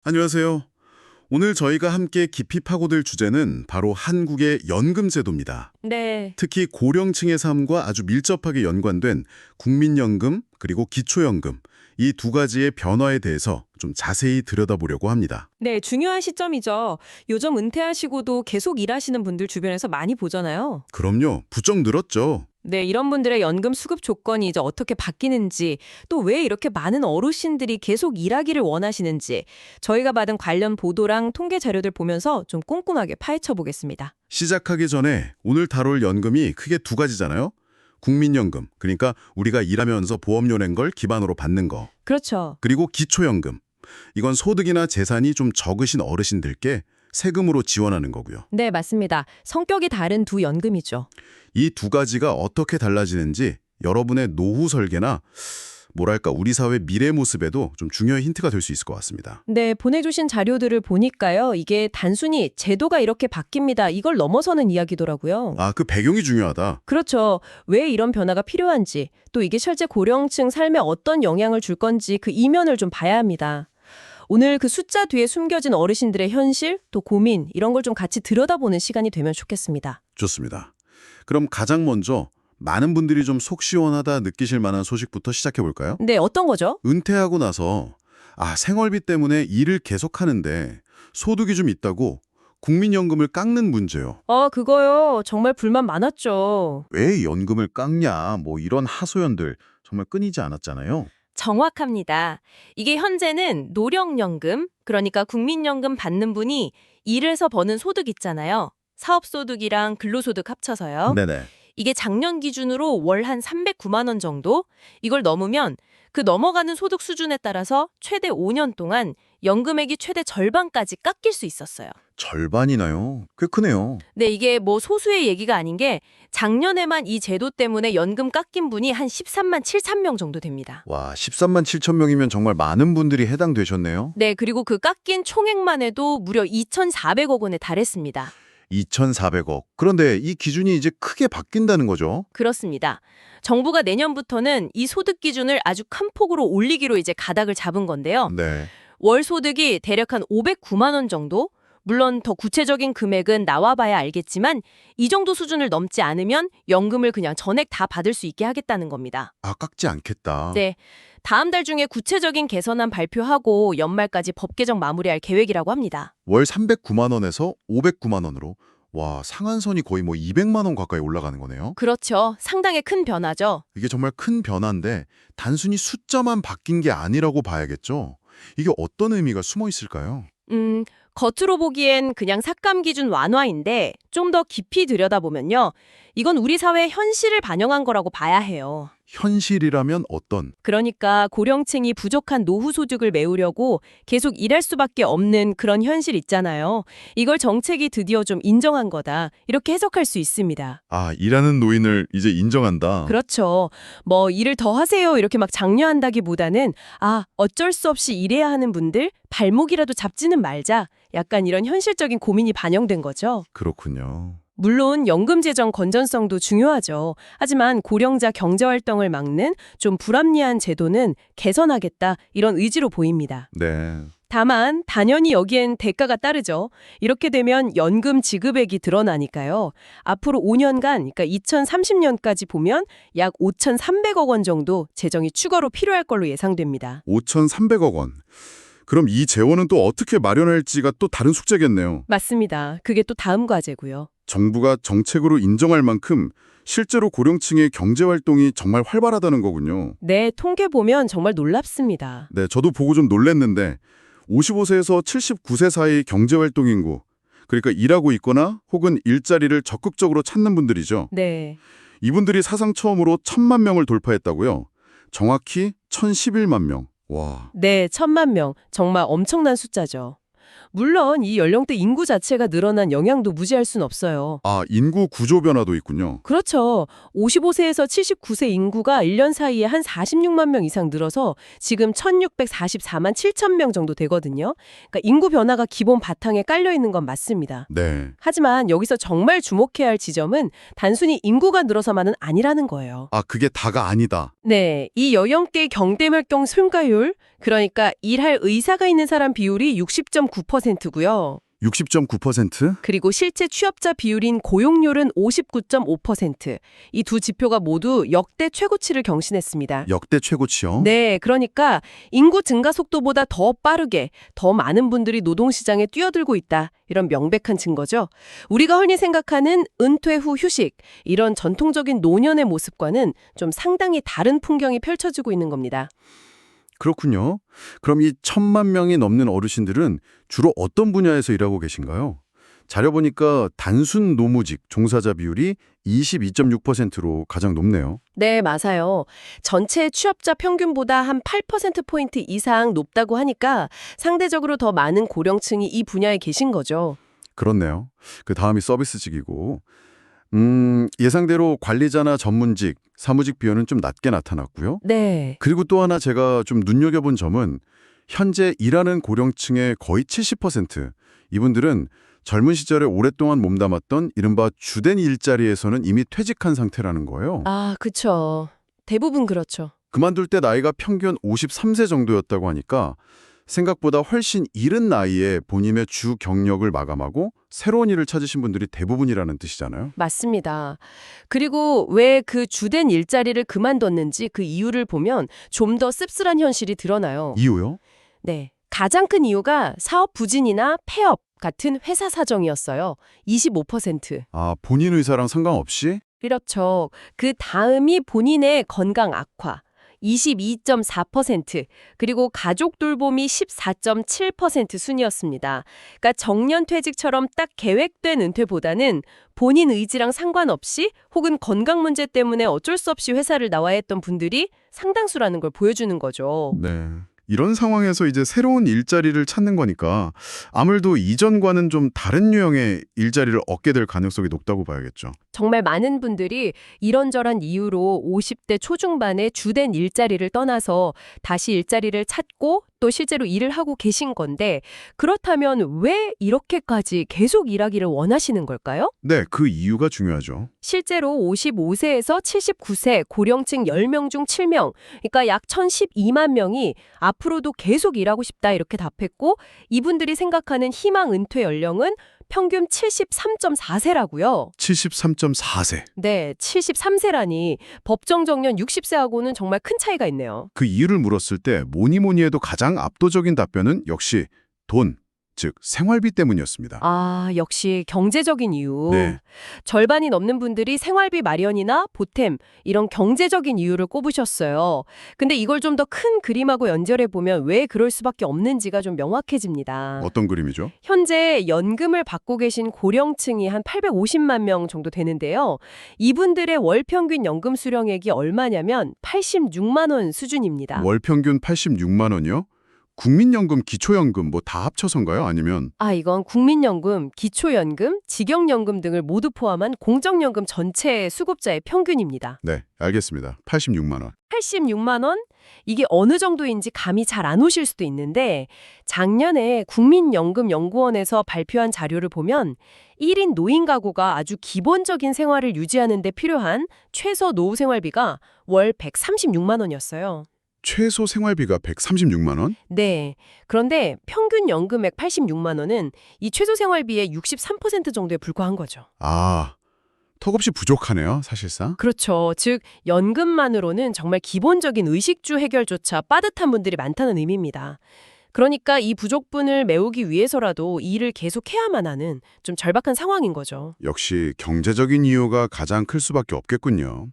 안녕하세요. 오늘 저희가 함께 깊이 파고들 주제는 바로 한국의 연금제도입니다. 네, 특히 고령층의 삶과 아주 밀접하게 연관된 국민연금 그리고 기초연금 이 두 가지의 변화에 대해서 좀 자세히 들여다보려고 합니다. 네, 중요한 시점이죠. 요즘 은퇴하시고도 계속 일하시는 분들 주변에서 많이 보잖아요. 그럼요. 부쩍 늘었죠. 네, 이런 분들의 연금 수급 조건이 이제 어떻게 바뀌는지, 또 왜 이렇게 많은 어르신들이 계속 일하기를 원하시는지, 저희가 받은 관련 보도랑 통계 자료들 보면서 좀 꼼꼼하게 파헤쳐 보겠습니다. 시작하기 전에 오늘 다룰 연금이 크게 두 가지잖아요. 국민연금, 그러니까 우리가 일하면서 보험료 낸 걸 기반으로 받는 거. 그렇죠. 그리고 기초연금. 이건 소득이나 재산이 좀 적으신 어르신들께 세금으로 지원하는 거고요. 네, 맞습니다. 성격이 다른 두 연금이죠. 이 두 가지가 어떻게 달라지는지 여러분의 노후 설계나 뭐랄까 우리 사회 미래 모습에도 좀 중요한 힌트가 될 수 있을 것 같습니다. 네, 보내주신 자료들을 보니까요. 이게 단순히 제도가 이렇게 바뀝니다. 이걸 넘어서는 이야기더라고요. 아, 그 배경이 중요하다. 그렇죠. 왜 이런 변화가 필요한지, 또 이게 실제 고령층 삶에 어떤 영향을 줄 건지 그 이면을 좀 봐야 합니다. 오늘 그 숫자 뒤에 숨겨진 어르신들의 현실, 또 고민, 이런 걸 좀 같이 들여다보는 시간이 되면 좋겠습니다. 좋습니다. 그럼 가장 먼저 많은 분들이 좀 속 시원하다 느끼실 만한 소식부터 시작해 볼까요? 네, 어떤 거죠? 은퇴하고 나서 생활비 때문에 일을 계속하는데 소득이 좀 있다고 국민연금을 깎는 문제요. 그거요. 정말 불만 많았죠. 왜 연금을 깎냐 뭐 이런 하소연들 정말 끊이지 않았잖아요. 정확합니다. 이게 현재는 노령연금, 그러니까 국민연금 받는 분이 일해서 버는 소득 있잖아요. 사업소득이랑 근로소득 합쳐서요. 네네. 이게 작년 기준으로 월 한 309만 원 정도? 이걸 넘으면 그 넘어가는 소득 수준에 따라서 최대 5년 동안 연금액이 최대 절반까지 깎일 수 있었어요. 절반이나요? 꽤 크네요. 근데 이게 뭐 소수의 얘기가 아닌 게 작년에만 이 제도 때문에 연금 깎인 분이 한 13만 7천 명 정도 됩니다. 와, 13만 7천 명이면 정말 많은 분들이 해당되셨네요. 네, 그리고 그 깎인 총액만 해도 무려 2,400억 원에 달했습니다. 2,400억. 그런데 이 기준이 이제 크게 바뀐다는 거죠. 그렇습니다. 정부가 내년부터는 이 소득 기준을 아주 큰 폭으로 올리기로 이제 가닥을 잡은 건데요. 네. 월 소득이 대략 한 509만 원 정도? 물론 더 구체적인 금액은 나와봐야 알겠지만 이 정도 수준을 넘지 않으면 연금을 그냥 전액 다 받을 수 있게 하겠다는 겁니다. 깎지 않겠다. 네, 다음 달 중에 구체적인 개선안 발표하고 연말까지 법 개정 마무리할 계획이라고 합니다. 월 309만 원에서 509만 원으로. 와, 상한선이 거의 뭐 200만 원 가까이 올라가는 거네요. 그렇죠. 상당히 큰 변화죠. 이게 정말 큰 변화인데 단순히 숫자만 바뀐 게 아니라고 봐야겠죠. 이게 어떤 의미가 숨어 있을까요? 겉으로 보기엔 그냥 삭감 기준 완화인데 좀 더 깊이 들여다보면요. 이건 우리 사회 현실을 반영한 거라고 봐야 해요. 현실이라면 어떤? 그러니까 고령층이 부족한 노후 소득을 메우려고 계속 일할 수밖에 없는 그런 현실 있잖아요. 이걸 정책이 드디어 좀 인정한 거다. 이렇게 해석할 수 있습니다. 일하는 노인을 이제 인정한다. 그렇죠. 뭐 일을 더 하세요 이렇게 막 장려한다기보다는 어쩔 수 없이 일해야 하는 분들 발목이라도 잡지는 말자. 약간 이런 현실적인 고민이 반영된 거죠. 그렇군요. 물론 연금 재정 건전성도 중요하죠. 하지만 고령자 경제활동을 막는 좀 불합리한 제도는 개선하겠다 이런 의지로 보입니다. 네. 다만 당연히 여기엔 대가가 따르죠. 이렇게 되면 연금 지급액이 드러나니까요. 앞으로 5년간, 그러니까 2030년까지 보면 약 5,300억 원 정도 재정이 추가로 필요할 걸로 예상됩니다. 5,300억 원. 그럼 이 재원은 또 어떻게 마련할지가 또 다른 숙제겠네요. 맞습니다. 그게 또 다음 과제고요. 정부가 정책으로 인정할 만큼 실제로 고령층의 경제활동이 정말 활발하다는 거군요. 네, 통계 보면 정말 놀랍습니다. 네, 저도 보고 좀 놀랐는데 55세에서 79세 사이 경제활동 인구, 그러니까 일하고 있거나 혹은 일자리를 적극적으로 찾는 분들이죠. 네. 이분들이 사상 처음으로 1,000만 명을 돌파했다고요. 정확히 1,011만 명. 와. 네, 1,000만 명. 정말 엄청난 숫자죠. 물론 이 연령대 인구 자체가 늘어난 영향도 무시할 순 없어요. 인구 구조 변화도 있군요. 그렇죠. 55세에서 79세 인구가 1년 사이에 한 46만 명 이상 늘어서 지금 1,644만 7천 명 정도 되거든요. 그러니까 인구 변화가 기본 바탕에 깔려 있는 건 맞습니다. 네. 하지만 여기서 정말 주목해야 할 지점은 단순히 인구가 늘어서만은 아니라는 거예요. 그게 다가 아니다. 네, 이 연령대 경대멸경 증가율, 그러니까 일할 의사가 있는 사람 비율이 60.9%고요. 60.9%? 그리고 실제 취업자 비율인 고용률은 59.5%. 이 두 지표가 모두 역대 최고치를 경신했습니다. 역대 최고치요? 네, 그러니까 인구 증가 속도보다 더 빠르게 더 많은 분들이 노동시장에 뛰어들고 있다. 이런 명백한 증거죠. 우리가 흔히 생각하는 은퇴 후 휴식, 이런 전통적인 노년의 모습과는 좀 상당히 다른 풍경이 펼쳐지고 있는 겁니다. 그렇군요. 그럼 이 1,000만 명이 넘는 어르신들은 주로 어떤 분야에서 일하고 계신가요? 자료 보니까 단순 노무직 종사자 비율이 22.6%로 가장 높네요. 네, 맞아요. 전체 취업자 평균보다 한 8%포인트 이상 높다고 하니까 상대적으로 더 많은 고령층이 이 분야에 계신 거죠. 그렇네요. 그 다음이 서비스직이고 예상대로 관리자나 전문직, 사무직 비율은 좀 낮게 나타났고요. 네. 그리고 또 하나 제가 좀 눈여겨본 점은 현재 일하는 고령층의 거의 70%, 이분들은 젊은 시절에 오랫동안 몸담았던 이른바 주된 일자리에서는 이미 퇴직한 상태라는 거예요. 아, 그쵸. 대부분 그렇죠. 그만둘 때 나이가 평균 53세 정도였다고 하니까 생각보다 훨씬 이른 나이에 본인의 주 경력을 마감하고 새로운 일을 찾으신 분들이 대부분이라는 뜻이잖아요. 맞습니다. 그리고 왜 그 주된 일자리를 그만뒀는지 그 이유를 보면 좀 더 씁쓸한 현실이 드러나요. 이유요? 네. 가장 큰 이유가 사업 부진이나 폐업 같은 회사 사정이었어요. 25%. 아, 본인 의사랑 상관없이? 그렇죠. 그 다음이 본인의 건강 악화. 22.4%, 그리고 가족 돌봄이 14.7% 순이었습니다. 그러니까 정년퇴직처럼 딱 계획된 은퇴보다는 본인 의지랑 상관없이 혹은 건강 문제 때문에 어쩔 수 없이 회사를 나와야 했던 분들이 상당수라는 걸 보여주는 거죠. 네. 이런 상황에서 이제 새로운 일자리를 찾는 거니까 아무래도 이전과는 좀 다른 유형의 일자리를 얻게 될 가능성이 높다고 봐야겠죠. 정말 많은 분들이 이런저런 이유로 50대 초중반에 주된 일자리를 떠나서 다시 일자리를 찾고 또 실제로 일을 하고 계신 건데, 그렇다면 왜 이렇게까지 계속 일하기를 원하시는 걸까요? 네, 그 이유가 중요하죠. 실제로 55세에서 79세 고령층 10명 중 7명, 그러니까 약 1,012만 명이 앞으로도 계속 일하고 싶다 이렇게 답했고, 이분들이 생각하는 희망 은퇴 연령은 평균 73.4세라고요. 73.4세. 네, 73세라니 법정 정년 60세하고는 정말 큰 차이가 있네요. 그 이유를 물었을 때 뭐니 해도 가장 압도적인 답변은 역시 돈, 즉 생활비 때문이었습니다. 아, 역시 경제적인 이유. 네. 절반이 넘는 분들이 생활비 마련이나 보탬, 이런 경제적인 이유를 꼽으셨어요. 근데 이걸 좀 더 큰 그림하고 연결해 보면 왜 그럴 수밖에 없는지가 좀 명확해집니다. 어떤 그림이죠? 현재 연금을 받고 계신 고령층이 한 850만 명 정도 되는데요. 이분들의 월 평균 연금 수령액이 얼마냐면 86만 원 수준입니다. 월 평균 86만 원이요? 국민연금, 기초연금 뭐 다 합쳐서인가요? 아니면 아, 이건 국민연금, 기초연금, 직영연금 등을 모두 포함한 공적연금 전체 수급자의 평균입니다. 네, 알겠습니다. 86만 원. 86만 원? 이게 어느 정도인지 감이 잘 안 오실 수도 있는데, 작년에 국민연금연구원에서 발표한 자료를 보면 1인 노인 가구가 아주 기본적인 생활을 유지하는 데 필요한 최소 노후 생활비가 월 136만 원이었어요. 최소 생활비가 136만 원? 네. 그런데 평균 연금액 86만 원은 이 최소 생활비의 63% 정도에 불과한 거죠. 아, 턱없이 부족하네요, 사실상. 그렇죠. 즉 연금만으로는 정말 기본적인 의식주 해결조차 빠듯한 분들이 많다는 의미입니다. 그러니까 이 부족분을 메우기 위해서라도 일을 계속해야만 하는 좀 절박한 상황인 거죠. 역시 경제적인 이유가 가장 클 수밖에 없겠군요.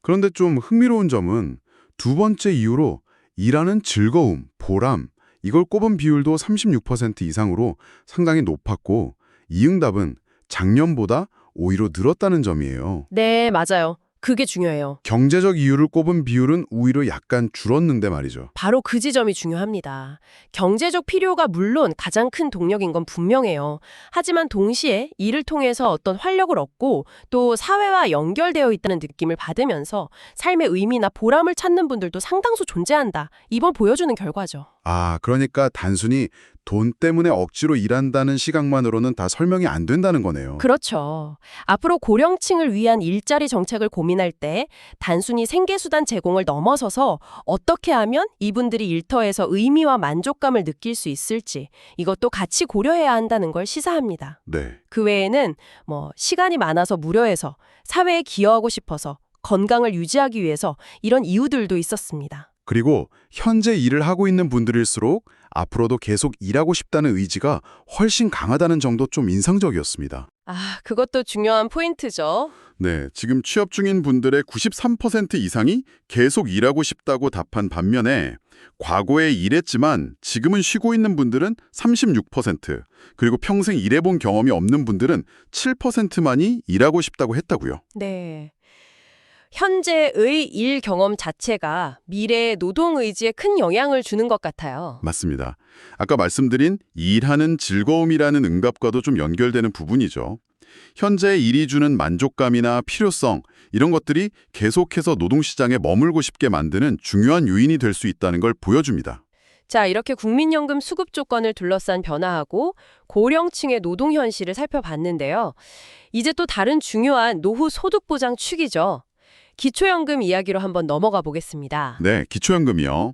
그런데 좀 흥미로운 점은 두 번째 이유로 일하는 즐거움, 보람, 이걸 꼽은 비율도 36% 이상으로 상당히 높았고 이 응답은 작년보다 오히려 늘었다는 점이에요. 네, 맞아요. 그게 중요해요. 경제적 이유를 꼽은 비율은 오히려 약간 줄었는데 말이죠. 바로 그 지점이 중요합니다. 경제적 필요가 물론 가장 큰 동력인 건 분명해요. 하지만 동시에 이를 통해서 어떤 활력을 얻고 또 사회와 연결되어 있다는 느낌을 받으면서 삶의 의미나 보람을 찾는 분들도 상당수 존재한다. 이번 보여주는 결과죠. 아, 그러니까 단순히 돈 때문에 억지로 일한다는 시각만으로는 다 설명이 안 된다는 거네요. 그렇죠. 앞으로 고령층을 위한 일자리 정책을 고민할 때 단순히 생계수단 제공을 넘어서서 어떻게 하면 이분들이 일터에서 의미와 만족감을 느낄 수 있을지 이것도 같이 고려해야 한다는 걸 시사합니다. 네. 그 외에는 시간이 많아서 무료해서 사회에 기여하고 싶어서 건강을 유지하기 위해서 이런 이유들도 있었습니다. 그리고 현재 일을 하고 있는 분들일수록 앞으로도 계속 일하고 싶다는 의지가 훨씬 강하다는 점도 좀 인상적이었습니다. 그것도 중요한 포인트죠. 네, 지금 취업 중인 분들의 93% 이상이 계속 일하고 싶다고 답한 반면에 과거에 일했지만 지금은 쉬고 있는 분들은 36%, 그리고 평생 일해본 경험이 없는 분들은 7%만이 일하고 싶다고 했다고요. 네. 현재의 일 경험 자체가 미래의 노동 의지에 큰 영향을 주는 것 같아요. 맞습니다. 아까 말씀드린 일하는 즐거움이라는 응답과도 좀 연결되는 부분이죠. 현재 일이 주는 만족감이나 필요성, 이런 것들이 계속해서 노동시장에 머물고 싶게 만드는 중요한 요인이 될 수 있다는 걸 보여줍니다. 자, 이렇게 국민연금 수급 조건을 둘러싼 변화하고 고령층의 노동 현실을 살펴봤는데요. 이제 또 다른 중요한 노후 소득 보장 축이죠. 기초연금 이야기로 한번 넘어가 보겠습니다. 네, 기초연금이요.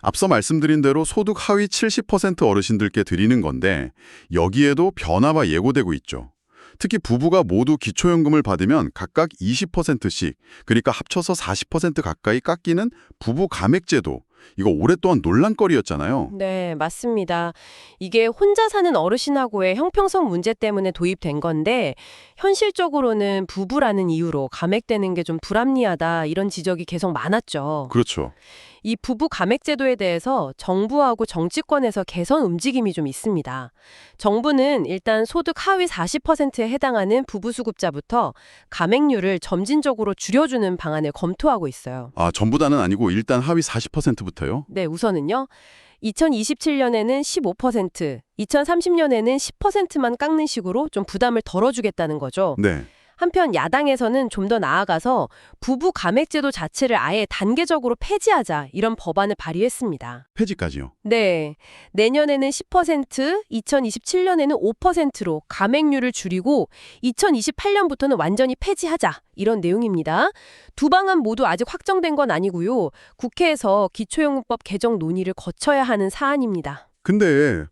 앞서 말씀드린 대로 소득 하위 70% 어르신들께 드리는 건데 여기에도 변화가 예고되고 있죠. 특히 부부가 모두 기초연금을 받으면 각각 20%씩, 그러니까 합쳐서 40% 가까이 깎이는 부부 감액제도, 이거 오랫동안 논란거리였잖아요. 네, 맞습니다. 이게 혼자 사는 어르신하고의 형평성 문제 때문에 도입된 건데 현실적으로는 부부라는 이유로 감액되는 게 좀 불합리하다 이런 지적이 계속 많았죠. 그렇죠. 이 부부 감액 제도에 대해서 정부하고 정치권에서 개선 움직임이 좀 있습니다. 정부는 일단 소득 하위 40%에 해당하는 부부수급자부터 감액률을 점진적으로 줄여주는 방안을 검토하고 있어요. 아, 전부 다는 아니고 일단 하위 40%부터요? 네, 우선은요. 2027년에는 15%, 2030년에는 10%만 깎는 식으로 좀 부담을 덜어주겠다는 거죠. 네. 한편 야당에서는 좀 더 나아가서 부부 감액제도 자체를 아예 단계적으로 폐지하자 이런 법안을 발의했습니다. 폐지까지요. 네, 내년에는 10%, 2027년에는 5%로 감액률을 줄이고 2028년부터는 완전히 폐지하자 이런 내용입니다. 두 방안 모두 아직 확정된 건 아니고요. 국회에서 기초연금법 개정 논의를 거쳐야 하는 사안입니다. 근데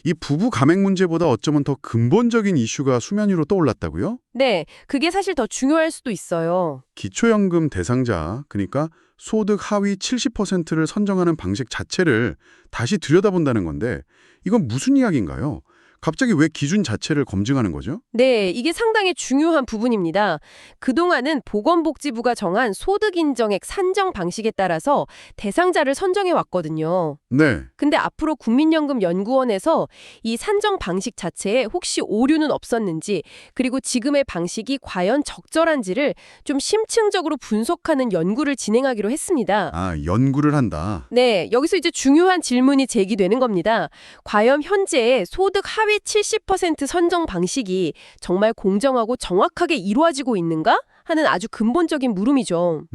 이 부부 감액 문제보다 어쩌면 더 근본적인 이슈가 수면 위로 떠올랐다고요? 네, 그게 사실 더 중요할 수도 있어요. 기초연금 대상자, 그러니까 소득 하위 70%를 선정하는 방식 자체를 다시 들여다본다는 건데 이건 무슨 이야기인가요? 갑자기 왜 기준 자체를 검증하는 거죠? 네, 이게 상당히 중요한 부분입니다. 그동안은 보건복지부가 정한 소득인정액 산정 방식에 따라서 대상자를 선정해 왔거든요. 네. 근데 앞으로 국민연금연구원에서 이 산정 방식 자체에 혹시 오류는 없었는지, 그리고 지금의 방식이 과연 적절한지를 좀 심층적으로 분석하는 연구를 진행하기로 했습니다. 아, 연구를 한다. 네, 여기서 이제 중요한 질문이 제기되는 겁니다. 과연 현재의 소득 하위 70% 선정 방식이 정말 공정하고 정확하게 이루어지고 있는가? 하는 아주 근본적인 물음이죠.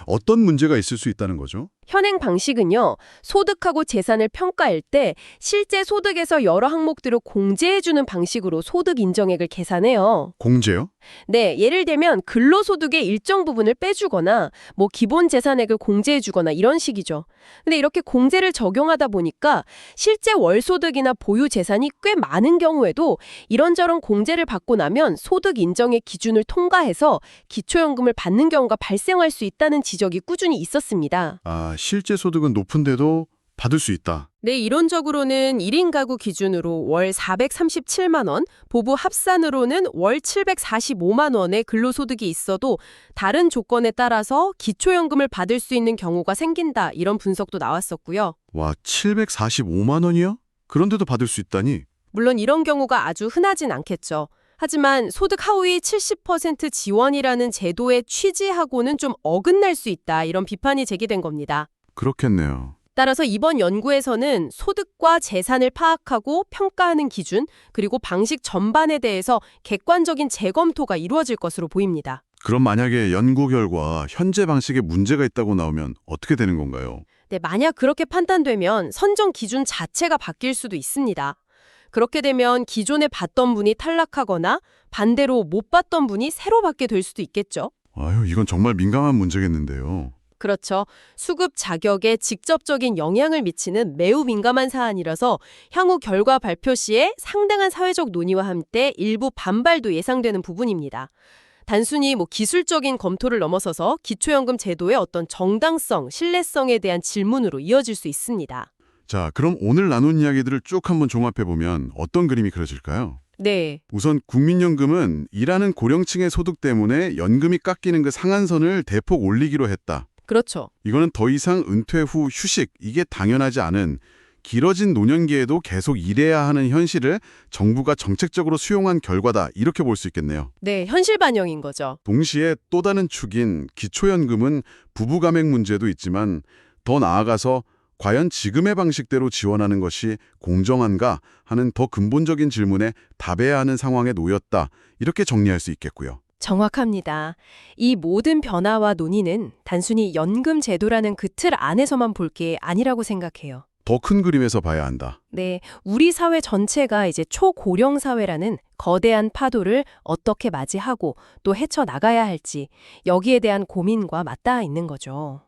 어떤 문제가 있을 수 있다는 거죠? 현행 방식은요, 소득하고 재산을 평가할 때 실제 소득에서 여러 항목들을 공제해주는 방식으로 소득 인정액을 계산해요. 공제요? 네, 예를 들면 근로소득의 일정 부분을 빼주거나 기본 재산액을 공제해주거나 이런 식이죠. 근데 이렇게 공제를 적용하다 보니까 실제 월소득이나 보유 재산이 꽤 많은 경우에도 이런저런 공제를 받고 나면 소득 인정액 기준을 통과해서 기초연금을 받는 경우가 발생할 수 있다는 지적이 꾸준히 있었습니다. 아, 실제 소득은 높은데도 받을 수 있다. 네, 이론적으로는 1인 가구 기준으로 월 437만 원, 부부 합산으로는 월 745만 원의 근로소득이 있어도 다른 조건에 따라서 기초연금을 받을 수 있는 경우가 생긴다. 이런 분석도 나왔었고요. 와, 745만 원이요? 그런데도 받을 수 있다니? 물론 이런 경우가 아주 흔하진 않겠죠. 하지만 소득 하위 70% 지원이라는 제도의 취지하고는 좀 어긋날 수 있다. 이런 비판이 제기된 겁니다. 그렇겠네요. 따라서 이번 연구에서는 소득과 재산을 파악하고 평가하는 기준, 그리고 방식 전반에 대해서 객관적인 재검토가 이루어질 것으로 보입니다. 그럼 만약에 연구 결과 현재 방식에 문제가 있다고 나오면 어떻게 되는 건가요? 네, 만약 그렇게 판단되면 선정 기준 자체가 바뀔 수도 있습니다. 그렇게 되면 기존에 받던 분이 탈락하거나 반대로 못 받던 분이 새로 받게 될 수도 있겠죠. 아유, 이건 정말 민감한 문제겠는데요. 그렇죠. 수급 자격에 직접적인 영향을 미치는 매우 민감한 사안이라서 향후 결과 발표 시에 상당한 사회적 논의와 함께 일부 반발도 예상되는 부분입니다. 단순히 기술적인 검토를 넘어서서 기초연금 제도의 어떤 정당성, 신뢰성에 대한 질문으로 이어질 수 있습니다. 자, 그럼 오늘 나눈 이야기들을 쭉 한번 종합해보면 어떤 그림이 그려질까요? 네, 우선 국민연금은 일하는 고령층의 소득 때문에 연금이 깎이는 그 상한선을 대폭 올리기로 했다. 그렇죠. 이거는 더 이상 은퇴 후 휴식, 이게 당연하지 않은 길어진 노년기에도 계속 일해야 하는 현실을 정부가 정책적으로 수용한 결과다. 이렇게 볼 수 있겠네요. 네, 현실 반영인 거죠. 동시에 또 다른 축인 기초연금은 부부 감액 문제도 있지만 더 나아가서 과연 지금의 방식대로 지원하는 것이 공정한가 하는 더 근본적인 질문에 답해야 하는 상황에 놓였다. 이렇게 정리할 수 있겠고요. 정확합니다. 이 모든 변화와 논의는 단순히 연금 제도라는 그 틀 안에서만 볼 게 아니라고 생각해요. 더 큰 그림에서 봐야 한다. 네, 우리 사회 전체가 이제 초고령 사회라는 거대한 파도를 어떻게 맞이하고 또 헤쳐나가야 할지 여기에 대한 고민과 맞닿아 있는 거죠.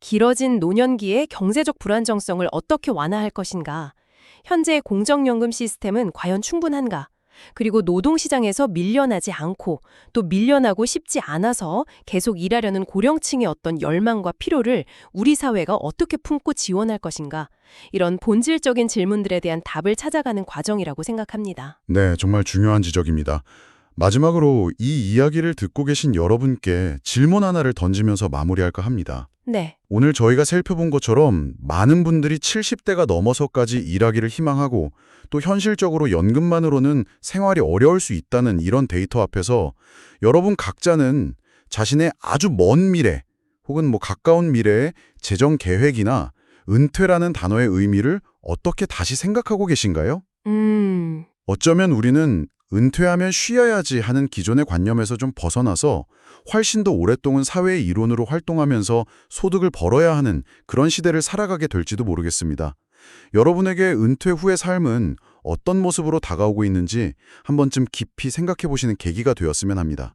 길어진 노년기의 경제적 불안정성을 어떻게 완화할 것인가? 현재 공적연금 시스템은 과연 충분한가? 그리고 노동시장에서 밀려나지 않고 또 밀려나고 싶지 않아서 계속 일하려는 고령층의 어떤 열망과 필요를 우리 사회가 어떻게 품고 지원할 것인가? 이런 본질적인 질문들에 대한 답을 찾아가는 과정이라고 생각합니다. 네, 정말 중요한 지적입니다. 마지막으로 이 이야기를 듣고 계신 여러분께 질문 하나를 던지면서 마무리할까 합니다. 네, 오늘 저희가 살펴본 것처럼 많은 분들이 70대가 넘어서까지 일하기를 희망하고 또 현실적으로 연금만으로는 생활이 어려울 수 있다는 이런 데이터 앞에서 여러분 각자는 자신의 아주 먼 미래 혹은 가까운 미래의 재정 계획이나 은퇴라는 단어의 의미를 어떻게 다시 생각하고 계신가요? 어쩌면 우리는 은퇴하면 쉬어야지 하는 기존의 관념에서 좀 벗어나서 훨씬 더 오랫동안 사회의 일원으로 활동하면서 소득을 벌어야 하는 그런 시대를 살아가게 될지도 모르겠습니다. 여러분에게 은퇴 후의 삶은 어떤 모습으로 다가오고 있는지 한 번쯤 깊이 생각해 보시는 계기가 되었으면 합니다.